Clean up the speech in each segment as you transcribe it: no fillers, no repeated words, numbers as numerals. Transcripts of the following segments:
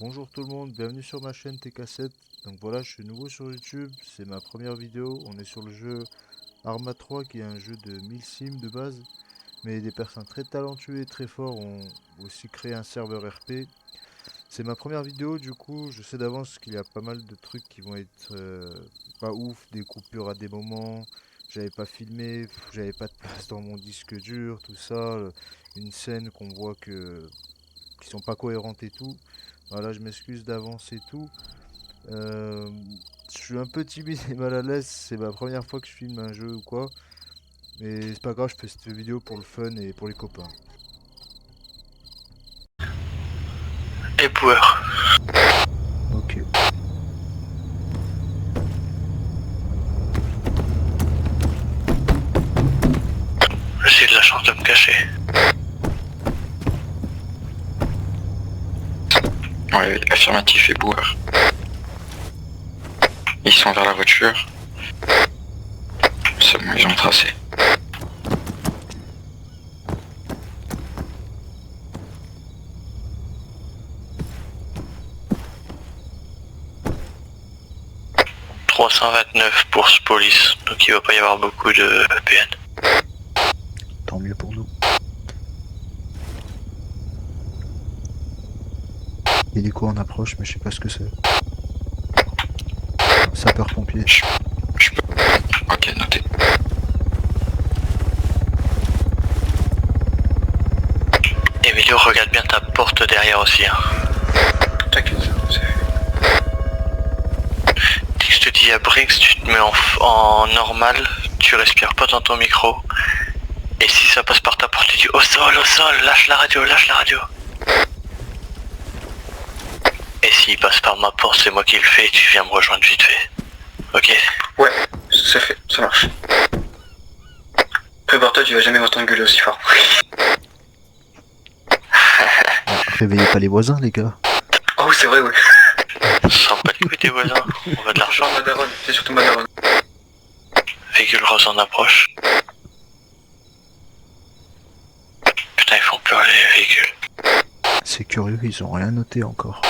Bonjour tout le monde, bienvenue sur ma chaîne TK7. Donc voilà, je suis nouveau sur YouTube, c'est ma première vidéo. On est sur le jeu Arma 3 qui est un jeu de 1000 sims de base. Mais des personnes très talentueuses et très forts ont aussi créé un serveur RP. C'est ma première vidéo, du coup je sais d'avance qu'il y a pas mal de trucs qui vont être pas ouf, des coupures à des moments. J'avais pas filmé, j'avais pas de place dans mon disque dur, tout ça. Une scène qu'on voit qui sont pas cohérentes et tout. Voilà, je m'excuse d'avance et tout. Euh, je suis un peu timide et mal à l'aise, c'est ma première fois que je filme un jeu ou quoi. Mais c'est pas grave, je fais cette vidéo pour le fun et pour les copains. Éboueur. Ok. J'ai de la chance de me cacher. Ouais, affirmatif et boueur. Ils sont vers la voiture. C'est bon, ils ont tracé. « 329 pour ce police, donc il va pas y avoir beaucoup de PN. Tant mieux pour nous. Hélico en approche, mais je sais pas ce que c'est. Sapeur-pompier. Je peux... Ok, noté. Emilio, regarde bien ta porte derrière aussi. Hein. T'inquiète, c'est fait. Dès que je te dis à Briggs, tu te mets en normal, tu respires pas dans ton micro. Et si ça passe par ta porte, tu dis au sol, lâche la radio, lâche la radio. Et s'il passe par ma porte, c'est moi qui le fais, tu viens me rejoindre vite fait. Ok? Ouais, c'est fait, ça marche. Prépare-toi, tu vas jamais m'entendre gueuler aussi fort. Réveillez pas les voisins, les gars. Oh, c'est vrai, ouais. Sans pas les couilles des voisins, on va de l'argent. C'est surtout ma daronne. Véhicule rose en approche. Putain, ils font peur les véhicules. C'est curieux, ils ont rien noté encore.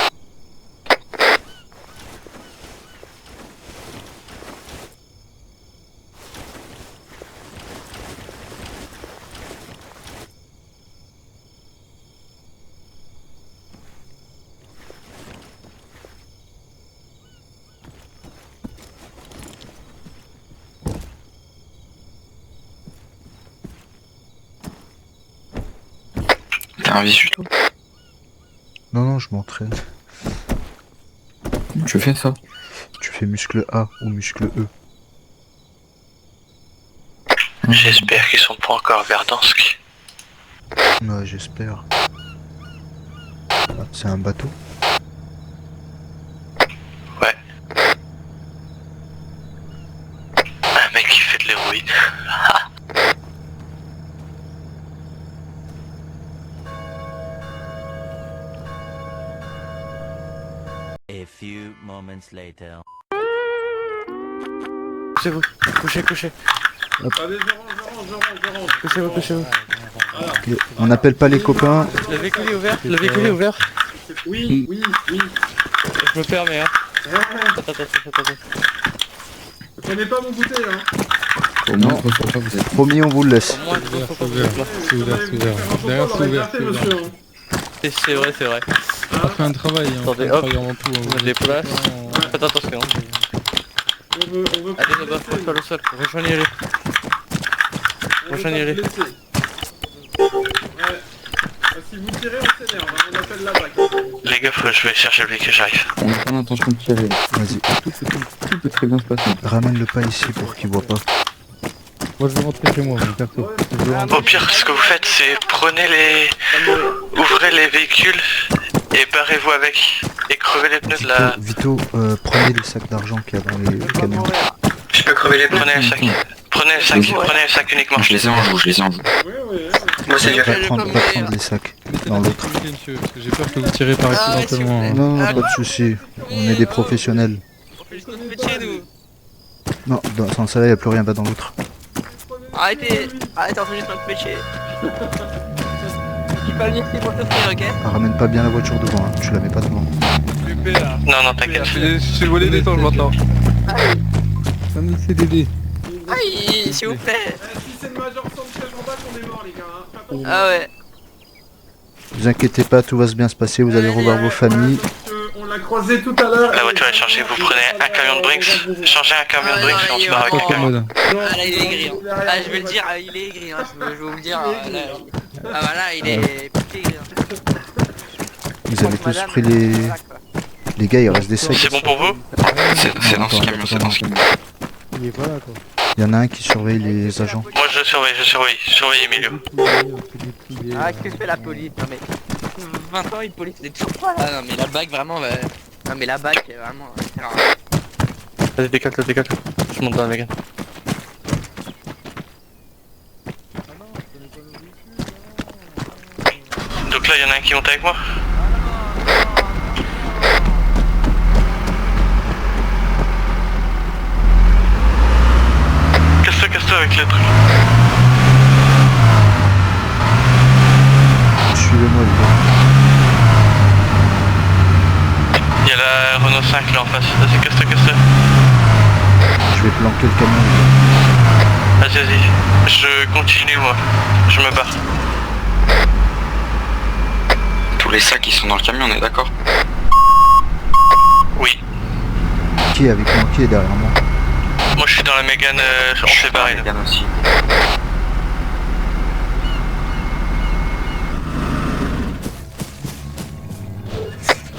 T'as un visu, toi? Non, je m'entraîne. Je fais ça. Tu fais muscle A ou muscle E. J'espère qu'ils sont pas encore à Verdansk. Ouais, j'espère. Ah, c'est un bateau. Ouais. Un mec qui fait de l'héroïne. A few moments later. Couchez-vous, couchez. Allez, je range. Couchez-vous. Ok, on n'appelle pas les copains. Le véhicule est ouvert, le véhicule est ouvert. Oui. Je me permets, hein. Attends. Prenez pas mon bouteille, hein. Non, promis, on vous le laisse. Au moins, il faut pas ouvert. là. C'est ouvert. Derrière, c'est ouvert. Monsieur, hein. C'est vrai. On fait un travail, hein. On Attendez, fait un hop. travail avant tout. On les place. Faites attention. On veut Allez, pas ne bats blesser. pas le sol. Rejoignez-les. On veut Rejoignez-les. pas blesser. Ouais. Si vous tirez, on s'énerve, hein. On appelle la bac. Les gars, je vais chercher le véhicule, j'arrive. On n'a pas l'intention de tirer. Vas-y, Tout peut très bien se passer. ramène-le pas ici pour qu'il voit pas. Moi, je vais rentrer chez moi, mon perso. Je vais rentrer. Au pire, ce que vous faites, c'est ouvrez les véhicules et barrez-vous avec. Et crevez les pneus de la... Vito, prenez les sacs d'argent qu'il y a dans les camions. Je peux crever les pneus. Prenez le sac uniquement. Je les ai en joue. Ouais. Moi, c'est déjà Va fait. prendre les sacs Mettez dans la l'autre. sécurité, monsieur, parce que j'ai peur que vous tirez par accidentellement. hein. Non, pas de soucis. On est des professionnels. Non, dans ça là, il n'y a plus rien, va dans l'autre. Arrêtez, enregistrez notre métier. pas venir ici pour t'offrir, ok? Ramène pas bien la voiture devant, hein. Tu la mets pas devant. Pépé là. Non, non, t'inquiète. C'est volé des temps maintenant. Un autre CDD. Aïe, s'il vous plaît. Si c'est le Major Sanchez en bas qu'on est mort les gars, hein. Fais attention. Ah ouais. Vous inquiétez pas, tout va bien se passer, vous allez revoir vos familles. On l'a croisé tout à l'heure. La voiture est chargée, vous prenez un camion de Brinks. Changez un camion de Brinks et on se barre avec un camion. Commode. Ah là il est aigri. Hein. Ah je vais le dire, il est aigri. Hein. Je vais vous le dire. Là, ah bah là il est piqué aigri. Hein. Vous avez tous pris les... Les gars, il reste des sacs. C'est bon pour vous? C'est dans ce camion, c'est dans ce camion. Il est pas là quoi. Il y en a un qui surveille les agents. Moi je surveille Emilio. Ah que fait la police? Non mais 20 ans une police c'est toujours pas là. Ah non mais la bague vraiment non mais la bague c'est vraiment Vas-y décale, je monte dans la Mégane. Donc là il y en a un qui monte avec moi. Casse-toi avec les trucs. Suivez-moi les gars. Il y a la Renault 5 là en face. Vas-y, casse-toi. Je vais planquer le camion les gars. Vas-y. Je continue moi. Je me barre. Tous les sacs ils sont dans le camion, on est d'accord? Oui. Qui est avec moi? Qui est derrière moi? Moi je suis dans la Mégane, on s'est barré là. Mégane aussi.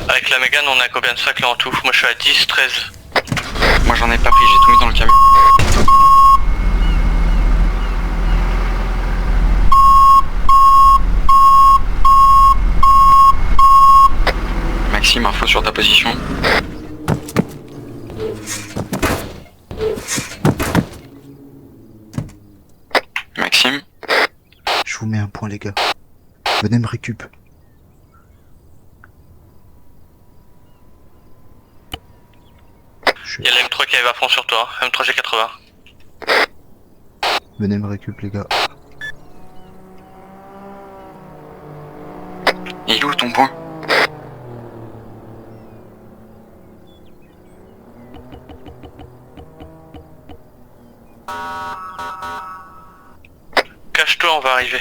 Avec la Mégane on a combien de sacs là en tout? Moi je suis à 10, 13. Moi j'en ai pas pris, j'ai tout mis dans le camion. Maxime, info sur ta position. Maxime, Je vous mets un point les gars. Venez me récup. Il y a la M3 qui arrive à fond sur toi, hein. M3 G80. Venez me récup les gars. il est où ton point? Cache-toi, on va arriver.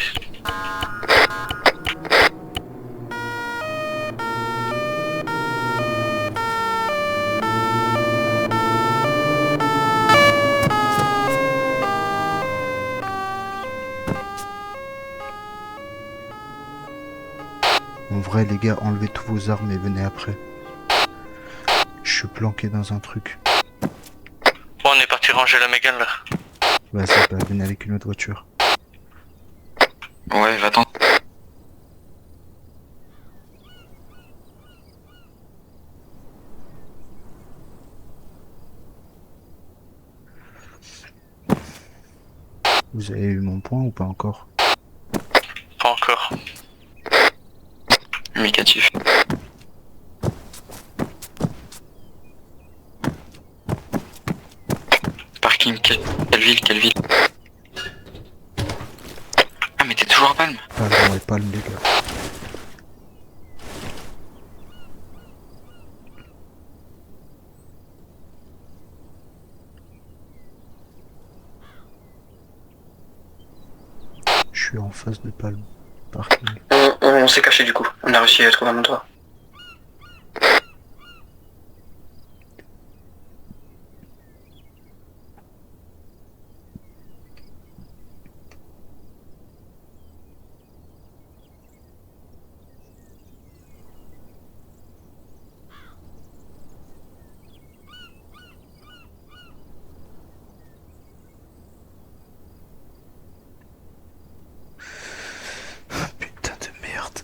En vrai les gars, enlevez tous vos armes et venez après. Je suis planqué dans un truc. Bon, on est parti ranger la Mégane là. Vas-y, bah, venez avec une autre voiture. Ouais, va-t'en. Vous avez eu mon point ou pas encore? Pas encore. Négatif. Parking, quelle ville? Ah mais t'es toujours à Palme? Palme, ouais, Palme les gars. Je suis en face de Palme. Parking. On s'est caché du coup, on a réussi à trouver un endroit. Putain de merde.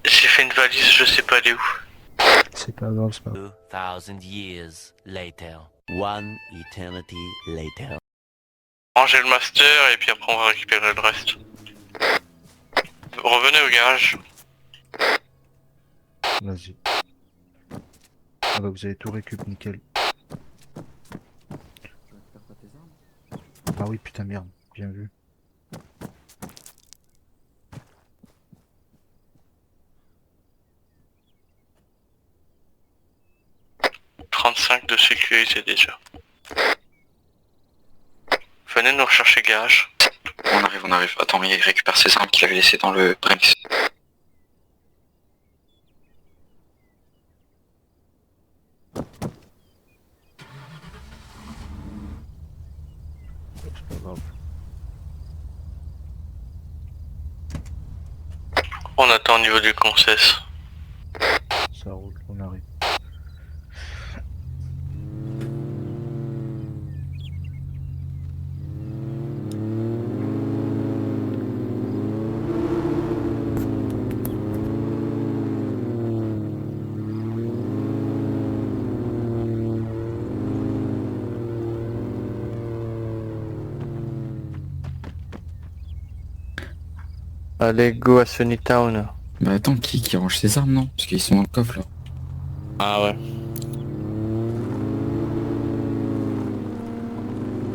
J'ai fait une valise, je sais pas elle est où. C'est pas grave, c'est pas grave. 2000 years later. One eternity later. Ranger le master et puis après on va récupérer le reste. Revenez au garage. Vas-y. Ah bah vous avez tout récup, nickel. Ah oui, putain, merde, bien vu. « 35 de sécurité déjà. Venez nous rechercher garage. On arrive, on arrive. Attends, mais il récupère ses armes qu'il avait laissées dans le Brinks. C'est pas grave. On attend au niveau du concess. Ça roule, on arrive. Allez, go à Sunny Town. Bah attends, qui range ses armes, non? Parce qu'ils sont dans le coffre, là. Ah ouais.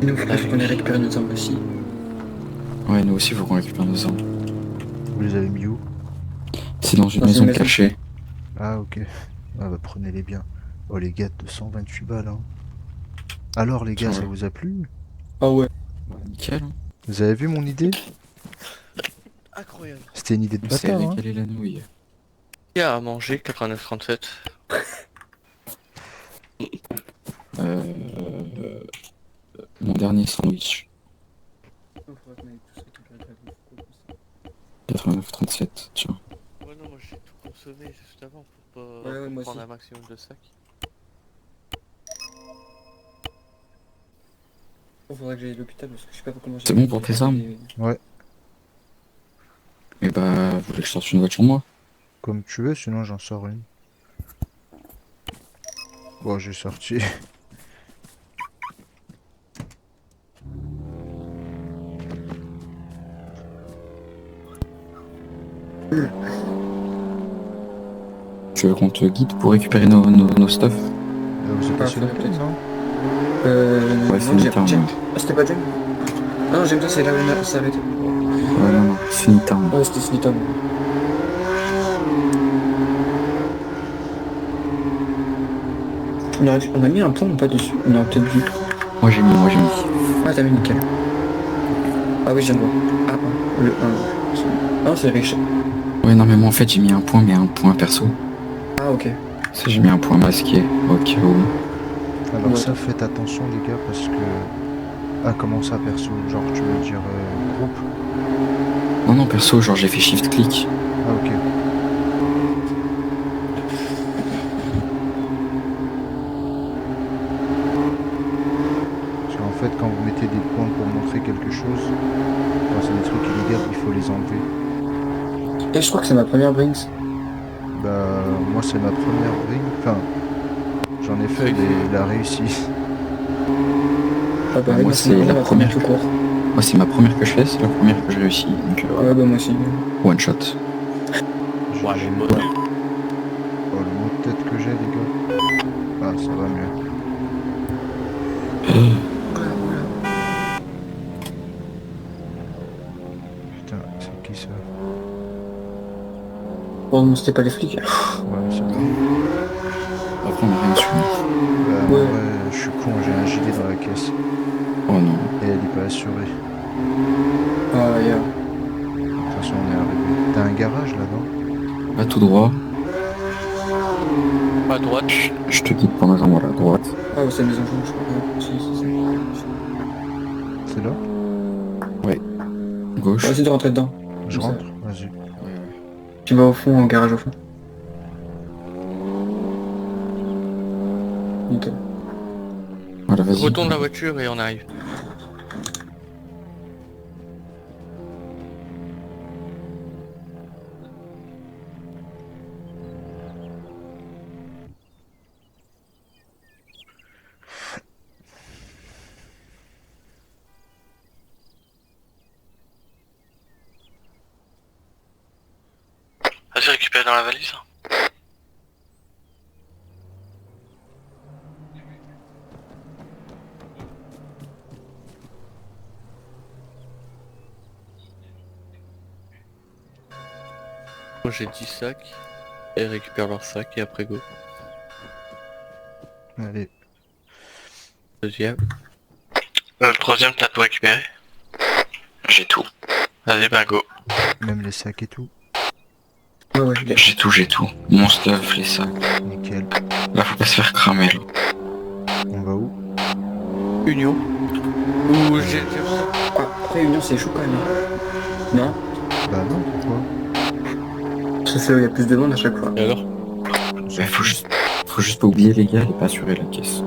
Nous, faut qu'on les récupère nos armes aussi. Ouais, nous aussi, faut qu'on récupère nos armes. Vous les avez mis où? C'est dans une maison cachée. Ah ok. Ah bah prenez-les bien. Oh les gars, 228 balles hein. Alors les gars, ça vous a plu? Ah ouais. Nickel. Vous avez vu mon idée? Incroyable. C'était une idée de C'est bâtard hein. régalé la nouille. Qui a à manger 89,37? Mon dernier sandwich. 89,37, tiens. Ouais non, moi j'ai tout consommé juste avant pour pas Ouais, moi prendre aussi. un maximum de sacs. Faudrait que j'aille à l'hôpital parce que je sais pas comment j'ai... C'est bon pour tes armes? Ouais. Et bah, vous voulez que je sorte une voiture moi? Comme tu veux, sinon j'en sors une. Bon, j'ai sorti. Tu veux qu'on te guide pour récupérer nos stuff? Vous êtes pas sur le peut-être. non? Ouais, c'est une town. Ah, c'était pas Jam? Non, j'aime ça, c'est là où on a s'arrêté. Ouais, non, c'est une town. Ouais, c'était Snitom. On a mis un pont ou pas dessus? On a peut-être vu. Moi j'ai mis. Ah, t'as mis nickel. Ah oui, je viens de voir. Ah, le 1. Ah, c'est riche. Ouais, non, mais moi en fait j'ai mis un point, mais un point perso. Ah, ok. Ça, j'ai mis un point masqué, au cas où. Alors Ouais. ça, faites attention les gars, parce que... Ah, comment ça perso? Genre, tu veux dire groupe? Non, perso, genre j'ai fait shift-click. Ah ok. Parce qu'en fait, quand vous mettez des points pour montrer quelque chose, quand c'est des trucs illégaux, il faut les enlever. Et je crois que c'est ma première Brinks. Bah, moi c'est ma première ring. Enfin, j'en ai fait, mais il a réussi. Ah, bah, Moi, moi, c'est vraiment la première tout court. Moi c'est ma première que je fais, c'est la première que j'ai réussi. Donc, Ouais, bah, moi aussi. one shot. Ouais, les mots. Oh, le mot de tête que j'ai, les gars. Ah, ça va mieux. Putain, c'est qui ça? Bon, non, c'était pas les flics. Ouais, c'est bon. Après on a rien su. Bah, Ouais. ouais, je suis con, j'ai un gilet dans la caisse. Oh non. Et elle est pas assurée. Ah, yeah. De toute façon, on est arrivé. T'as un garage là, non? Pas tout droit. À droite. Je te guide pendant un moment à droite. Ah, ouais, c'est la maison jaune, je crois. Ouais, si, c'est ça. C'est là? Gauche. On va essayer de rentrer dedans. Je Comme ça. rentre? Vas-y. Tu vas au fond, au garage au fond. Nickel. Voilà, vas-y. Retourne la voiture et on arrive. Vas-y, récupère dans la valise. Moi j'ai 10 sacs. Et récupère leurs sacs et après go. Allez. Deuxième. Le troisième, t'as tout récupéré? J'ai tout. Vas-y, ben go. Même les sacs et tout. Ouais, ouais, J'ai tout. Mon stuff, les sacs. Nickel. Là, faut pas se faire cramer, là. On va où? Union. Ou j'ai... Ah, après Union c'est chaud quand même. Non? Bah non, pourquoi? Je sais où il y a plus de monde à chaque fois. Et alors? Ouais, faut juste pas oublier, les gars, elle est pas assurée, la caisse.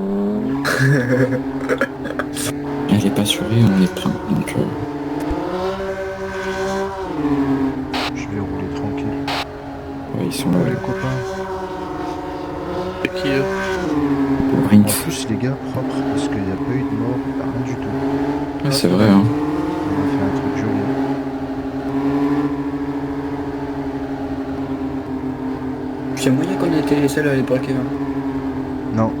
Elle est pas assurée, on est plein, donc Je vais rouler tranquille. ouais, ils sont Oh là, les copains. C'est qui eux? En Rinks. plus les gars, propre, parce qu'il n'y a pas eu de mort, rien du tout. Ouais, c'est vrai, hein. On a fait un truc joli. J'ai moyen qu'on ait été les seuls à les braquer. Hein. Non,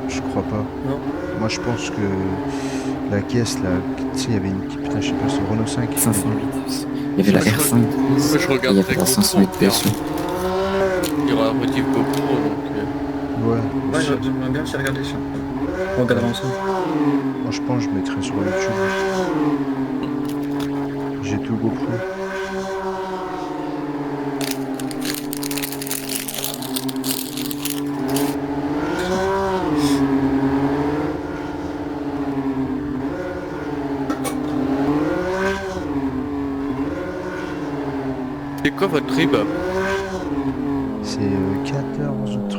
je crois pas. Non. Moi je pense que la caisse là, tu sais, il y avait une putain, je sais pas, c'est le Renault 5. 508. Il y avait la R5. Je Et il y regarde avait la 508 PSU. Il y aura un motif GoPro donc... Ouais, Ouais, aussi. j'aimerais bien aussi regarder ça. On regardera ensemble. Moi je pense que je mettrai sur YouTube. J'ai tout GoPro. C'est quoi votre trip? C'est 14h30.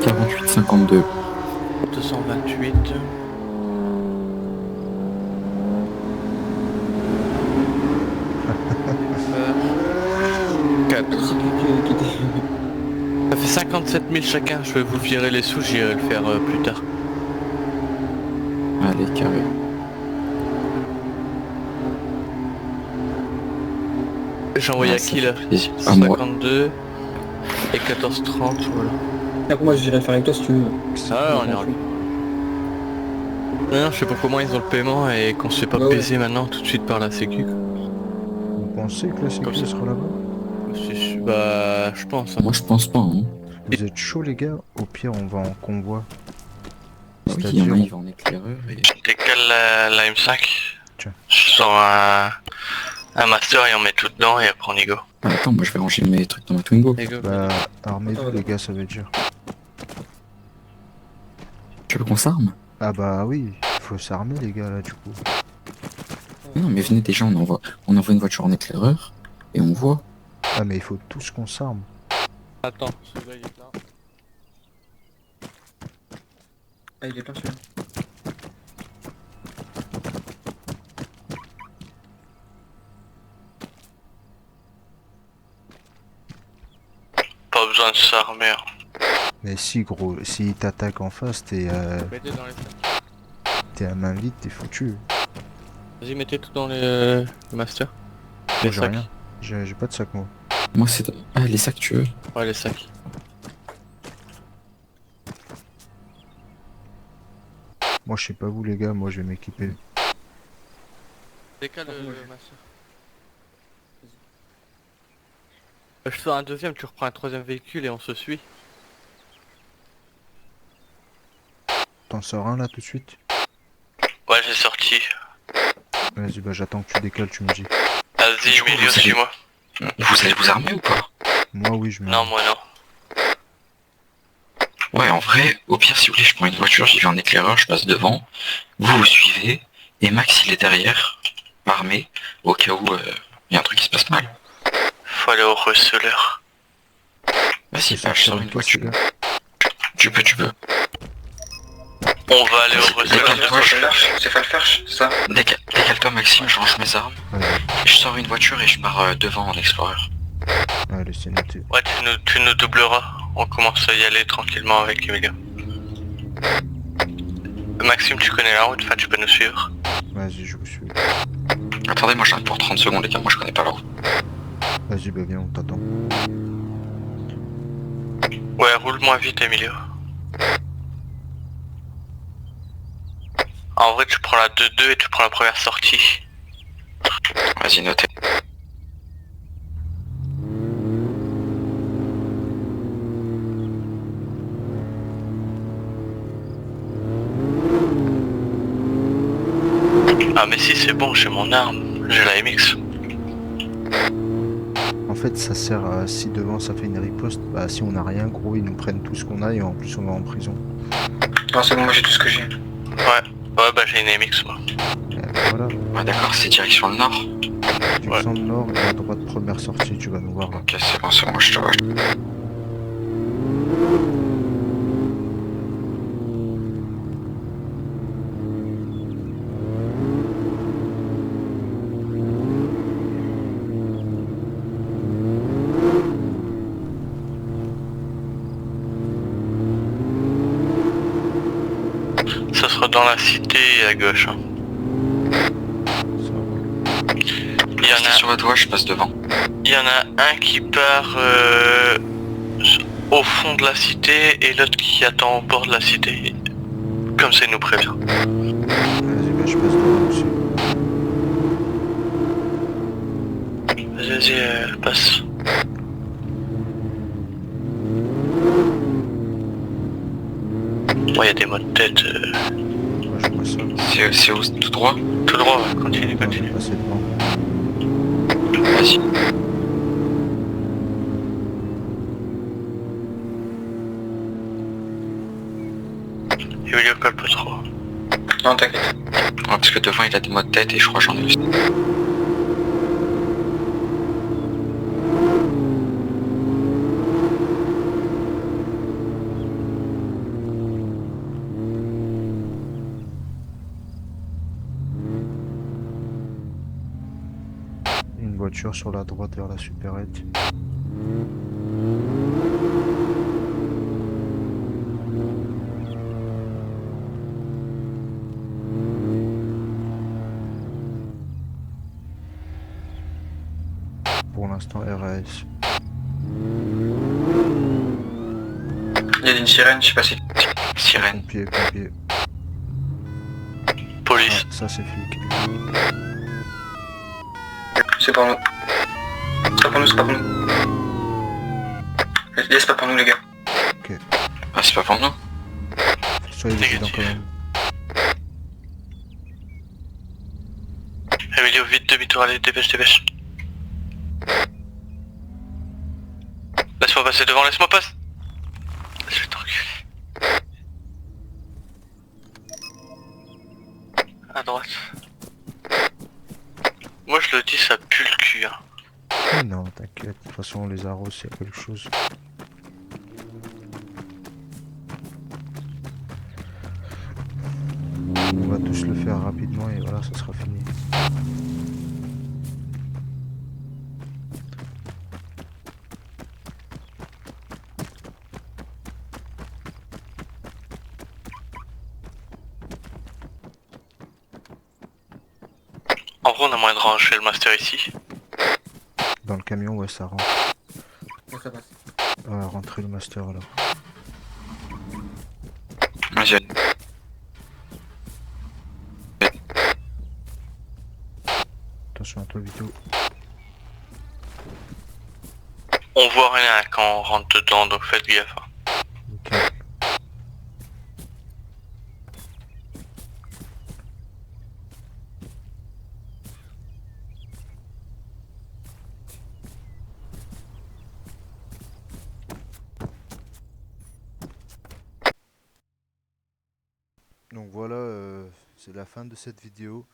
48-52. 228. Ça fait 57 000 chacun, je vais vous virer les sous, j'irai le faire plus tard. Allez, carré. J'ai envoyé à ça qui là? fait plaisir. À moi. 52 et 14,30, voilà. Après moi j'irai le faire avec toi si tu veux. Ah ouais, on est en lui. Non, je sais pas comment ils ont le paiement et qu'on se fait pas Bah ouais. baiser maintenant tout de suite par la sécu. Vous pensez que la Comme sécu ça. sera là-bas? Bah, je pense. Hein. Moi, je pense pas, hein. Vous êtes chaud les gars? Au pire on va en convoi. Ah oui, il y en a, C'est-à-dire, il va en éclaireur et... Décale la M5. Tiens. Je sors un master et on met tout dedans et après on y go. Ah, attends, moi je vais ranger mes trucs dans ma Twingo. Les gars, bah armez-vous Attends, les gars, ça va être dur. Tu veux qu'on s'arme? Ah bah oui, faut s'armer les gars là du coup. Non, mais venez déjà, on envoie une voiture en éclaireur et on voit. Ah mais il faut tous qu'on s'arme. attends, celui-là il est plein. Ah il est plein celui-là. Pas besoin de s'armer. Mais si gros, s'il t'attaque en face, t'es Mettez dans les sacs. à main vide, t'es foutu. Vas-y, mettez tout dans le master. Moi Les j'ai sacs. rien. J'ai pas de sac moi. Moi, c'est... Ah, les sacs, tu veux? Ouais, les sacs. Moi je sais pas vous les gars, moi je vais m'équiper. Décale le master. Je sors un deuxième, tu reprends un troisième véhicule et on se suit. T'en sors un là tout de suite? Ouais, j'ai sorti. Vas-y bah j'attends que tu décales, tu me dis. Vas-y, Du coup, Emilio, vous allez- suis-moi. Vous allez vous armer ou pas? Moi oui je me... Non, moi non. Ouais, en vrai, au pire, si vous voulez, je prends une voiture, j'y vais en éclaireur, je passe devant, vous suivez, et Max, il est derrière, armé, au cas où il y a un truc qui se passe mal. Faut aller au receleur. Vas-y, Ça bah, je sors fait une toi, ces voiture. gars. Tu peux. On va aller au receleur. C'est pas le faire, ça. Décale-toi, Maxime, je range mes armes, Vas-y. je sors une voiture et je pars devant en Explorer. Allez c'est noté. Ouais, tu nous doubleras. On commence à y aller tranquillement avec Emilio. Maxime, tu connais la route, enfin tu peux nous suivre. Vas-y je vous suis. Attendez, moi j'arrête pour 30 secondes, les gars, moi je connais pas la route. Vas-y bah viens on t'attend. Ouais, roule-moi vite, Emilio. En vrai, tu prends la 2-2 et tu prends la première sortie. Vas-y, notez. Ah mais si c'est bon, j'ai mon arme, j'ai la MX. En fait, ça sert à si devant ça fait une riposte, bah si on n'a rien, gros, ils nous prennent tout ce qu'on a et en plus on va en prison. Non, c'est bon, moi j'ai tout ce que j'ai. Ouais, ouais bah j'ai une MX moi. Et voilà, Ouais, d'accord, c'est direction le nord. tu Ouais. descends le nord et à droite, première sortie, tu vas nous voir là. Ok, c'est bon, je te vois. Ça sera dans la cité à gauche. Hein. Ça va. Il y en Restez a, sur votre voie, je passe devant. il y en a un qui part au fond de la cité et l'autre qui attend au bord de la cité. Comme ça il nous prévient. Vas-y, bah je passe devant aussi. Vas-y, passe. Bon, il y a des mots de tête. Moi je vois ça. C'est où, tout droit? Tout droit, ouais. Continue, On va continue. passer devant. Vas-y. Emilio colle pas trop. Non, t'inquiète. Ouais, parce que devant il a des mots de tête et je crois que j'en ai aussi. Une voiture sur la droite vers la supérette. Pour l'instant RAS. Il y a une sirène, je sais pas si. Sirène. Pompier. Police. Ah, ça c'est flic. C'est pour nous. C'est pas pour nous, c'est pas pour nous. C'est pas pour nous, les gars. Ah, c'est pas pour nous? Soyez vigilants quand même. Emilio, vite, demi-tour, allez, dépêche, dépêche. Laisse-moi passer devant, laisse-moi passer. Je vais t'enculer. À droite. Moi je le dis, ça pue le cul. Hein. Mais non, t'inquiète. De toute façon, on les arrose s'il y a quelque chose. On va tous le faire rapidement et voilà, ça sera fini. En vrai, on a moyen de ranger le master ici. Dans le camion, ouais, ça rentre. Ouais, ça passe. On va rentrer le master alors. Vas-y. Attention à toi, Vito. On voit rien quand on rentre dedans, donc faites gaffe. Hein. Nickel. Donc voilà, c'est la fin de cette vidéo.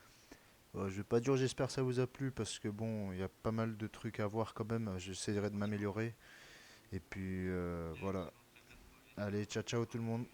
Je vais pas dire j'espère que ça vous a plu parce que bon, il y a pas mal de trucs à voir quand même. J'essaierai de m'améliorer. Et puis voilà. Allez, ciao ciao tout le monde.